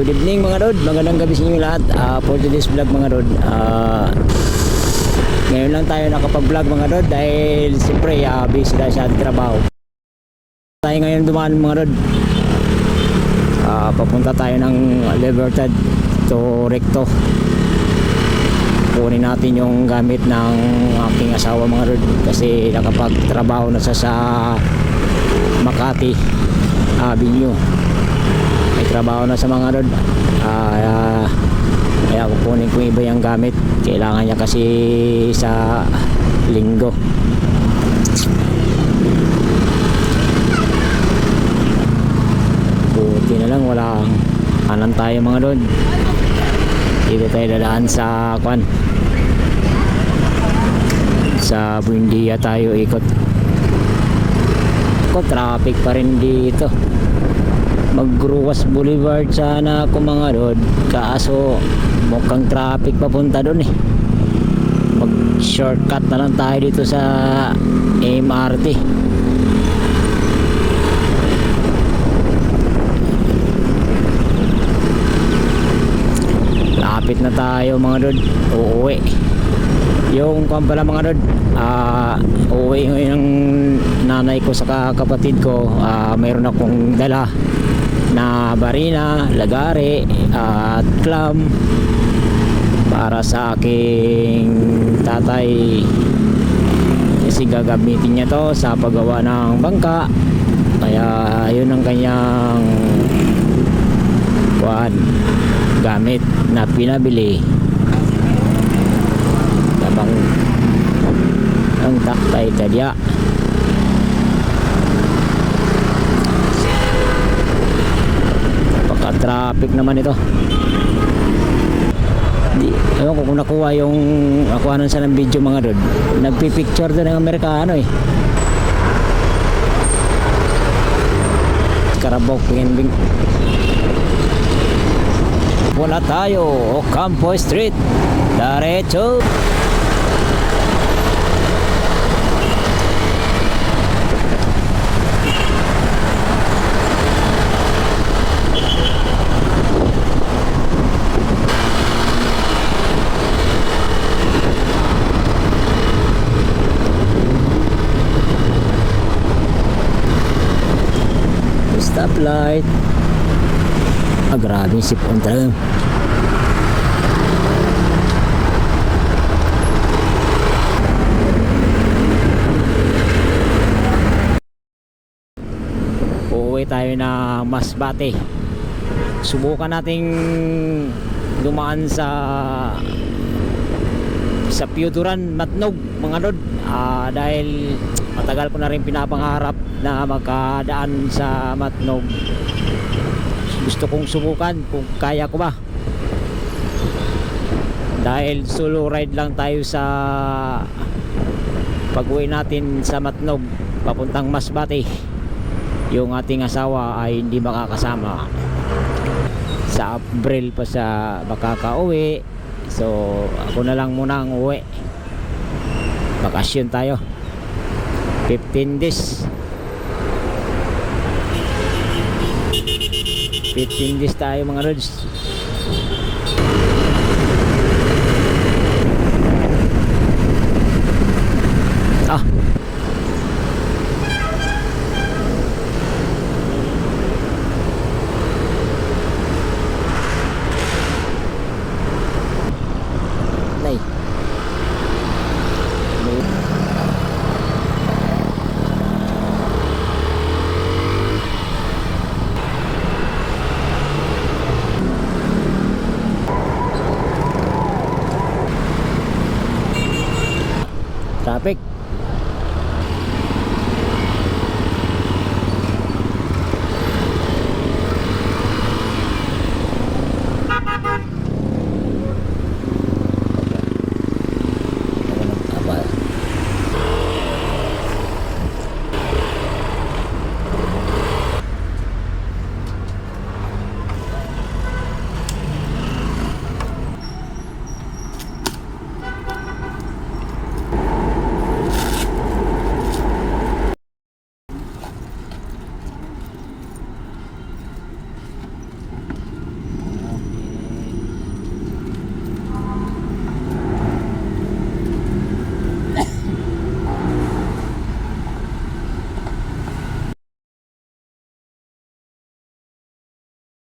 Good evening mga Rod, magandang gabi sa inyo lahat. For today's vlog mga Rod, ngayon lang tayo nakapag-vlog mga Rod dahil siyempre busy tayo sa ating trabaho. Tayo ngayon dumaan mga Rod, papunta tayo ng Libertad to Recto. Kunin natin yung gamit ng aking asawa mga Rod kasi nakapagtrabaho na sa Makati Avenue. May trabaho na sa mga Rod, kaya kukunin ko iba yung gamit, kailangan niya kasi sa linggo. Buti na lang wala kanan tayo mga Rod, dito tayo dadaan sa sa Buendia tayo ikot. Traffic pa rin dito. Magruwas Boulevard sana ako mga Rod, kaso mukhang traffic papunta doon eh. Mag shortcut na lang tayo dito sa MRT. Lapit na tayo mga Rod, uuwi. Yung pala mga Rod, uuwi ng nanay ko sa kapatid ko. Mayroon akong dala na barina, lagare at clam para sa aking tatay kasi gagamitin niya to sa paggawa ng bangka, kaya yun ang kanyang gamit na pinabili habang ang taktay tadya. Traffic naman ito. Ewan ko kung nakuha yung nakuha nun sa ng video mga Rod. Nagpipicture doon ng Amerikano eh. Karabok pingbing. Wala tayo Ocampo Street diretso. Stoplight. Grabe sipon talaga. Uuwi tayo na Masbate. Subukan nating dumaan sa Piuturan, Matnog mga Rod, dahil matagal ko na rin pinapangarap na makadaan sa Matnog. Gusto kong subukan kung kaya ko ba, dahil solo ride lang tayo sa pag-uwi natin sa Matnog papuntang Masbate. Yung ating asawa ay hindi makakasama, sa April pa sa makakauwi, so ako na lang muna ang uwi. Bakasyon tayo 15 days 15 days tayo mga Rods.